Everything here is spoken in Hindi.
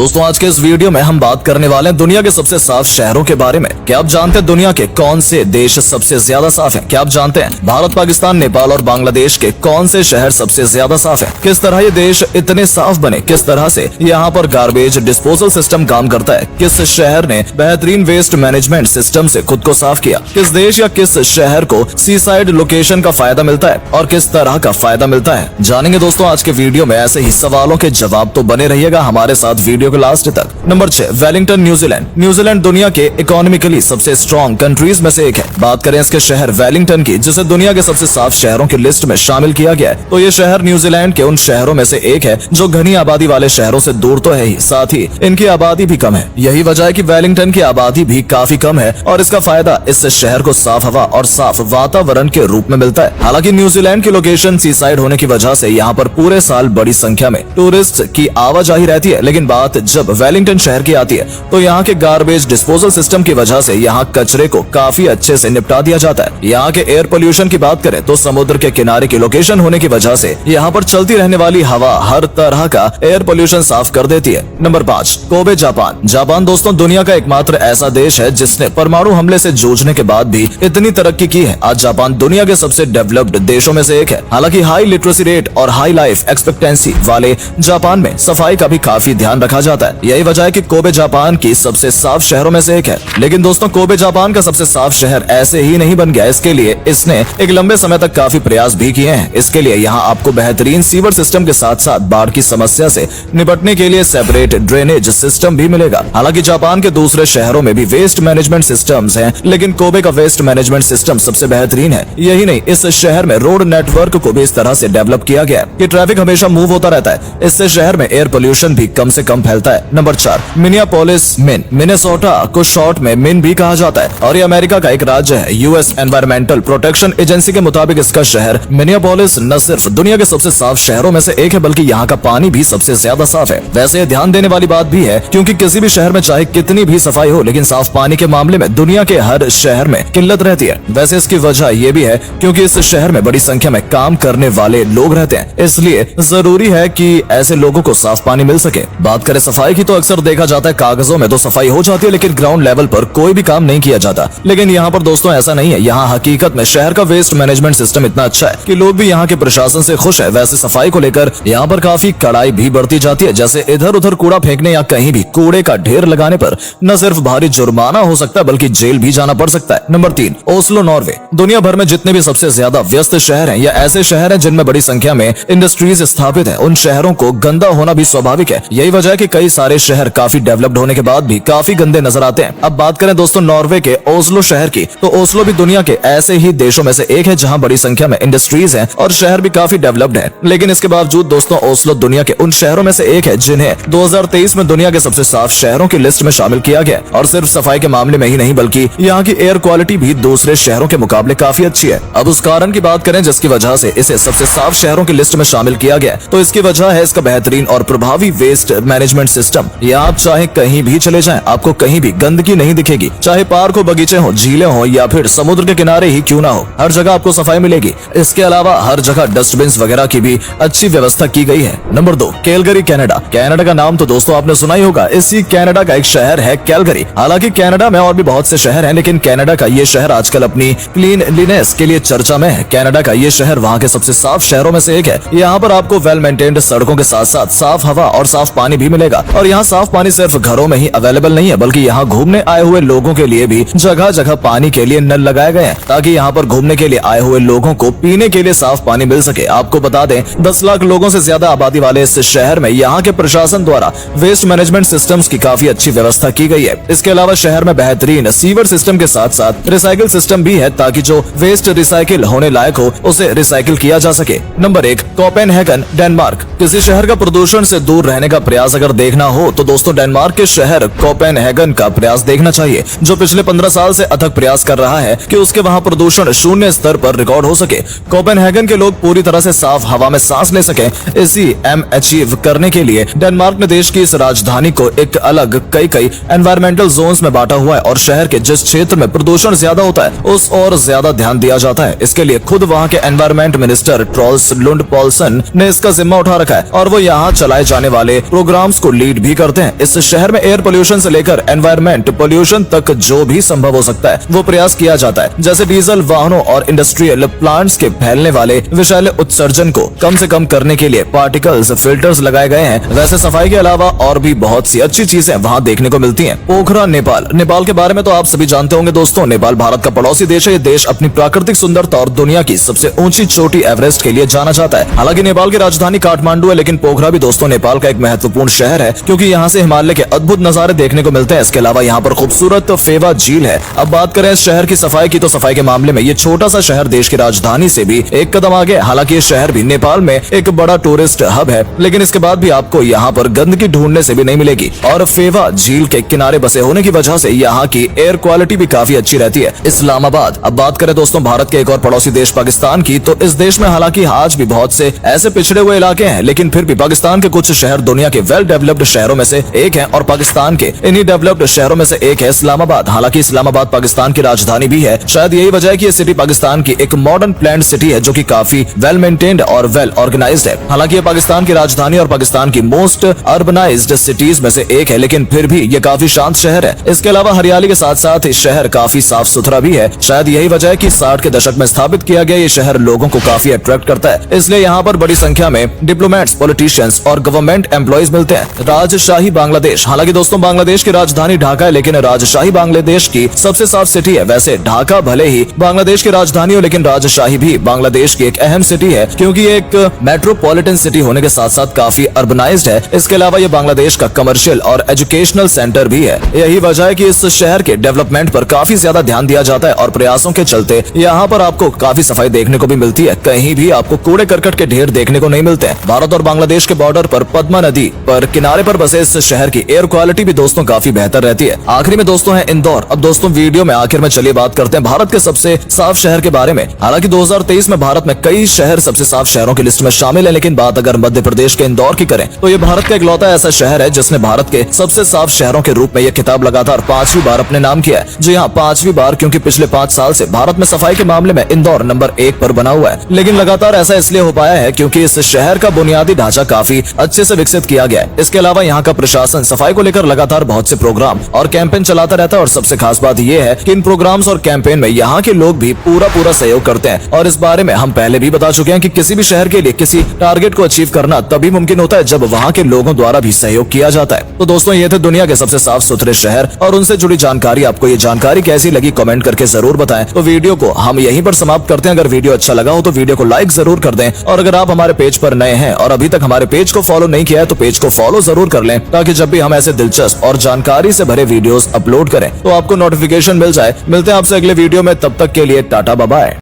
दोस्तों आज के इस वीडियो में हम बात करने वाले हैं दुनिया के सबसे साफ शहरों के बारे में। क्या आप जानते हैं दुनिया के कौन से देश सबसे ज्यादा साफ हैं? क्या आप जानते हैं भारत, पाकिस्तान, नेपाल और बांग्लादेश के कौन से शहर सबसे ज्यादा साफ हैं? किस तरह ये देश इतने साफ बने? किस तरह से यहाँ पर गार्बेज डिस्पोजल सिस्टम काम करता है? किस शहर ने बेहतरीन वेस्ट मैनेजमेंट सिस्टम से खुद को साफ किया? किस देश या किस शहर को सी साइड लोकेशन का फायदा मिलता है और किस तरह का फायदा मिलता है, जानेंगे दोस्तों आज के वीडियो में। ऐसे ही सवालों के जवाब तो बने रहिएगा हमारे साथ वीडियो के लास्ट तक। Number 6, Wellington, New Zealand. न्यूजीलैंड दुनिया के इकोनॉमिकली सबसे स्ट्रॉन्ग कंट्रीज में से एक है। बात करें इसके शहर वेलिंगटन की, जिसे दुनिया के सबसे साफ शहरों की लिस्ट में शामिल किया गया है, तो ये शहर न्यूजीलैंड के उन शहरों में से एक है जो घनी आबादी वाले शहरों से दूर तो है ही, साथ ही इनकी आबादी भी कम है। यही वजह है कि वेलिंगटन की आबादी भी काफी कम है और इसका फायदा इस शहर को साफ हवा और साफ वातावरण के रूप में मिलता है। हालांकि न्यूजीलैंड की लोकेशन सी साइड होने की वजह से यहाँ पर पूरे साल बड़ी संख्या में टूरिस्ट की आवाजाही रहती है, लेकिन बात जब वेलिंगटन शहर की आती है तो यहाँ के गार्बेज डिस्पोजल सिस्टम की वजह से यहाँ कचरे को काफी अच्छे से निपटा दिया जाता है। यहाँ के एयर पोल्यूशन की बात करें तो समुद्र के किनारे की लोकेशन होने की वजह से यहाँ पर चलती रहने वाली हवा हर तरह का एयर पोल्यूशन साफ कर देती है। Number 5, Kobe, Japan. जापान दोस्तों दुनिया का एकमात्र ऐसा देश है जिसने परमाणु हमले से जूझने के बाद भी इतनी तरक्की की है। आज जापान दुनिया के सबसे डेवलप्ड देशों में से एक है। हालांकि हाई लिटरेसी रेट और हाई लाइफ एक्सपेक्टेंसी वाले जापान में सफाई का भी काफी ध्यान रखा जाता है। यही वजह है कि कोबे जापान की सबसे साफ शहरों में से एक है। लेकिन दोस्तों कोबे जापान का सबसे साफ शहर ऐसे ही नहीं बन गया। इसके लिए इसने एक लंबे समय तक काफी प्रयास भी किए हैं। इसके लिए यहाँ आपको बेहतरीन सीवर सिस्टम के साथ साथ बाढ़ की समस्या से निपटने के लिए सेपरेट ड्रेनेज सिस्टम भी मिलेगा। हालांकि जापान के दूसरे शहरों में भी वेस्ट मैनेजमेंट सिस्टम्स हैं, लेकिन कोबे का वेस्ट मैनेजमेंट सिस्टम सबसे बेहतरीन है। यही नहीं, इस शहर में रोड नेटवर्क को भी इस तरह से डेवलप किया गया है कि ट्रैफिक हमेशा मूव होता रहता है। इससे शहर में एयर पोल्यूशन भी कम से कम फैलता है। नंबर 4, मिनियापोलिस, मिन। मिनेसोटा को शॉर्ट में मिन भी कहा जाता है और ये अमेरिका का एक राज्य है। यूएस एनवायरमेंटल प्रोटेक्शन एजेंसी के मुताबिक इसका शहर मिनियापोलिस न सिर्फ दुनिया के सबसे साफ शहरों में से एक है, बल्कि यहाँ का पानी भी सबसे ज्यादा साफ है। वैसे ये ध्यान देने वाली बात भी है, क्योंकि किसी भी शहर में चाहे कितनी भी सफाई हो, लेकिन साफ पानी के मामले में दुनिया के हर शहर में किल्लत रहती है। वैसे इसकी वजह ये भी है क्योंकि इस शहर में बड़ी संख्या में काम करने वाले लोग रहते हैं, इसलिए जरूरी है कि ऐसे लोगों को साफ पानी मिल सके। बात करें सफाई की तो अक्सर देखा जाता है कागजों में तो सफाई हो जाती है, लेकिन ग्राउंड लेवल पर कोई भी काम नहीं किया जाता। लेकिन यहाँ पर दोस्तों ऐसा नहीं है। यहाँ हकीकत में शहर का वेस्ट मैनेजमेंट सिस्टम इतना अच्छा है कि लोग भी यहाँ के प्रशासन से खुश है। वैसे सफाई को लेकर यहाँ पर काफी कड़ाई भी बढ़ती जाती है, जैसे इधर उधर कूड़ा फेंकने या कहीं भी कूड़े का ढेर लगाने पर न सिर्फ भारी जुर्माना हो सकता है बल्कि जेल भी जाना पड़ सकता है। Number 3, Oslo, Norway. दुनिया भर में जितने भी सबसे ज्यादा व्यस्त शहर हैं या ऐसे शहर हैं जिनमें बड़ी संख्या में इंडस्ट्रीज स्थापित है, उन शहरों को गंदा होना भी स्वाभाविक है। यही वजह है कि कई सारे शहर काफी डेवलप्ड होने के बाद भी काफी गंदे नजर आते हैं। अब बात करें दोस्तों नॉर्वे के ओस्लो शहर की, तो ओस्लो भी दुनिया के ऐसे ही देशों में से एक है जहां बड़ी संख्या में इंडस्ट्रीज हैं और शहर भी काफी डेवलप्ड है। लेकिन इसके बावजूद दोस्तों ओस्लो दुनिया के उन शहरों में से एक है जिन्हें 2023 में दुनिया के सबसे साफ शहरों की लिस्ट में शामिल किया गया। और सिर्फ सफाई के मामले में ही नहीं, बल्कि यहाँ की एयर क्वालिटी भी दूसरे शहरों के मुकाबले काफी अच्छी है। अब उस कारण की बात करें जिसकी वजह से इसे सबसे साफ शहरों की लिस्ट में शामिल किया गया, तो इसकी वजह है इसका बेहतरीन और प्रभावी वेस्ट मैनेजमेंट सिस्टम। यहाँ आप चाहे कहीं भी चले जाएं, आपको कहीं भी गंदगी नहीं दिखेगी। चाहे पार्क हो, बगीचे हो, झीलें हो या फिर समुद्र के किनारे ही क्यों ना हो, हर जगह आपको सफाई मिलेगी। इसके अलावा हर जगह डस्टबिन वगैरह की भी अच्छी व्यवस्था की गई है। Number 2, Calgary, Canada. कनाडा का नाम तो दोस्तों आपने सुना ही होगा। इसी कनाडा का एक शहर है कैलगरी। हालांकि कनाडा में और भी बहुत से शहर हैं, लेकिन कनाडा का ये शहर आजकल अपनी क्लीनलीनेस के लिए चर्चा में है। कनाडा का ये शहर वहाँ के सबसे साफ शहरों में से एक है। यहाँ पर आपको वेल मेंटेन्ड सड़कों के साथ साथ साफ हवा और साफ पानी भी मिलेगा। और यहाँ साफ पानी सिर्फ घरों में ही अवेलेबल नहीं है, बल्कि यहाँ घूमने आए हुए लोगों के लिए भी जगह जगह पानी के लिए नल लगाए गए हैं, ताकि यहाँ पर घूमने के लिए आए हुए लोगों को पीने के लिए साफ पानी मिल सके। आपको बता दें 10 लाख लोगों से ज्यादा आबादी वाले इस शहर में यहाँ के प्रशासन द्वारा वेस्ट मैनेजमेंट सिस्टम्स की काफी अच्छी व्यवस्था की गई है। इसके अलावा शहर में बेहतरीन सीवर सिस्टम के साथ साथ रिसाइकिल सिस्टम भी है, ताकि जो वेस्ट रिसाइकिल होने लायक हो उसे रिसाइकिल किया जा सके। Number 1, Copenhagen, Denmark. किसी शहर का प्रदूषण से दूर रहने का प्रयास अगर देखना हो तो दोस्तों डेनमार्क के शहर कोपेनहेगन का प्रयास देखना चाहिए, जो पिछले 15 साल से अथक प्रयास कर रहा है कि उसके वहाँ प्रदूषण शून्य स्तर पर रिकॉर्ड हो सके। कोपेनहेगन के लोग पूरी तरह से साफ हवा में सांस ले सके। इसी एम अचीव करने के लिए डेनमार्क ने देश की इस राजधानी को एक अलग कई एनवायरमेंटल जोन्स में बांटा हुआ है और शहर के जिस क्षेत्र में प्रदूषण ज्यादा होता है उस और ज्यादा ध्यान दिया जाता है। इसके लिए खुद वहाँ के environment minister Troels Lund Poulsen ने इसका जिम्मा उठा रखा है और वो यहाँ चलाए जाने वाले प्रोग्राम्स को लीड भी करते हैं। इस शहर में एयर पोल्यूशन से लेकर एनवायरमेंट पोल्यूशन तक जो भी संभव हो सकता है वो प्रयास किया जाता है। जैसे डीजल वाहनों और इंडस्ट्रियल प्लांट्स के फैलने वाले विषैले उत्सर्जन को कम से कम करने के लिए पार्टिकल्स फिल्टर्स लगाए गए हैं। वैसे सफाई के अलावा और भी बहुत सी अच्छी चीजें वहाँ देखने को मिलती हैं। पोखरा नेपाल। नेपाल के बारे में तो आप सभी जानते होंगे दोस्तों। नेपाल भारत का पड़ोसी देश है। ये देश अपनी प्राकृतिक सुंदरता और दुनिया की सबसे ऊंची चोटी एवरेस्ट के लिए जाना जाता है। हालांकि नेपाल की राजधानी काठमांडू है, लेकिन पोखरा भी दोस्तों नेपाल का एक महत्वपूर्ण शहर है, क्योंकि यहाँ से हिमालय के अद्भुत नजारे देखने को मिलते हैं। इसके अलावा यहाँ पर खूबसूरत फेवा झील है। अब बात करें इस शहर की सफाई की, तो सफाई के मामले में ये छोटा सा शहर देश की राजधानी से भी एक कदम आगे। हालांकि ये शहर भी नेपाल में एक बड़ा टूरिस्ट हब है, लेकिन इसके बाद भी आपको यहाँ पर गंदगी ढूंढने से भी नहीं मिलेगी। और फेवा झील के किनारे बसे होने की वजह से यहाँ की एयर क्वालिटी भी काफी अच्छी रहती है। इस्लामाबाद। अब बात करें दोस्तों भारत के एक और पड़ोसी देश पाकिस्तान की, तो इस देश में हालांकि आज भी बहुत से ऐसे पिछड़े हुए इलाके हैं, लेकिन फिर भी पाकिस्तान के कुछ शहर दुनिया के वेल डेवलप्ड शहरों में से एक है और पाकिस्तान के इन्हीं डेवलप्ड शहरों में से एक है इस्लामाबाद। हालांकि इस्लामाबाद पाकिस्तान की राजधानी भी है। शायद यही वजह है कि ये सिटी पाकिस्तान की एक मॉडर्न प्लान्ड सिटी है, जो कि काफी वेल मेंटेन्ड और वेल ऑर्गेनाइज्ड है। हालांकि ये पाकिस्तान की राजधानी और पाकिस्तान की मोस्ट अर्बनाइज्ड सिटीज में से एक है, लेकिन फिर भी ये काफी शांत शहर है। इसके अलावा हरियाली के साथ साथ इस शहर काफी साफ सुथरा भी है। शायद यही वजह है कि 60 के दशक में स्थापित किया गया ये शहर लोगों को काफी अट्रैक्ट करता है। इसलिए यहाँ पर बड़ी संख्या में डिप्लोमेट्स, पॉलिटिशियंस और गवर्नमेंट एम्प्लॉइज मिलते हैं। राजशाही बांग्लादेश। हालांकि दोस्तों बांग्लादेश की राजधानी ढाका है, लेकिन राजशाही बांग्लादेश की सबसे साफ सिटी है। वैसे ढाका भले ही बांग्लादेश की राजधानी हो, लेकिन राजशाही भी बांग्लादेश की एक अहम सिटी है, क्योंकि ये एक मेट्रोपॉलिटन सिटी होने के साथ साथ काफी अर्बनाइज्ड है। इसके अलावा ये बांग्लादेश का कमर्शियल और एजुकेशनल सेंटर भी है। यही वजह है कि इस शहर के डेवलपमेंट पर काफी ज्यादा ध्यान दिया जाता है और प्रयासों के चलते यहाँ पर आपको काफी सफाई देखने को भी मिलती है। कहीं भी आपको कूड़े करकट के ढेर देखने को नहीं मिलते हैं। भारत और बांग्लादेश के बॉर्डर पर पद्मा नदी पर किनारे पर बसे इस शहर की एयर क्वालिटी भी दोस्तों काफी बेहतर रहती है। आखिरी में दोस्तों है इंदौर। अब दोस्तों वीडियो में आखिर में चलिए बात करते हैं भारत के सबसे साफ शहर के बारे में। हालांकि 2023 में भारत में कई शहर सबसे साफ शहरों की लिस्ट में शामिल है, लेकिन बात अगर मध्य प्रदेश के इंदौर की करें तो ये भारत का इकलौता ऐसा शहर है जिसने भारत के सबसे साफ शहरों के रूप में यह खिताब लगातार 5वीं बार अपने नाम किया है। जी हाँ, 5वीं बार, क्योंकि पिछले 5 साल से भारत में सफाई के मामले में इंदौर नंबर 1 पर बना हुआ है। लेकिन लगातार ऐसा इसलिए हो पाया है क्योंकि इस शहर का बुनियादी ढांचा काफी अच्छे से विकसित किया गया है। इसके अलावा यहाँ का प्रशासन सफाई को लेकर लगातार बहुत से प्रोग्राम और कैंपेन चलाता रहता है। और सबसे खास बात यह है कि इन प्रोग्राम्स और कैंपेन में यहाँ के लोग भी पूरा सहयोग करते हैं। और इस बारे में हम पहले भी बता चुके हैं कि किसी भी शहर के लिए किसी टारगेट को अचीव करना तभी मुमकिन होता है जब वहाँ के लोगों द्वारा भी सहयोग किया जाता है। तो दोस्तों ये थे दुनिया के सबसे साफ सुथरे शहर और उनसे जुड़ी जानकारी। आपको ये जानकारी कैसी लगी कमेंट करके जरूर बताएं। तो वीडियो को हम यहीं पर समाप्त करते हैं। अगर वीडियो अच्छा लगा हो तो वीडियो को लाइक जरूर कर दें, और अगर आप हमारे पेज पर नए हैं और अभी तक हमारे पेज को फॉलो नहीं किया है तो पेज को फॉलो जरूर कर लें, ताकि जब भी हम ऐसे दिलचस्प और जानकारी से भरे वीडियोस अपलोड करें तो आपको नोटिफिकेशन मिल जाए। मिलते हैं आपसे अगले वीडियो में, तब तक के लिए टाटा बाय बाय।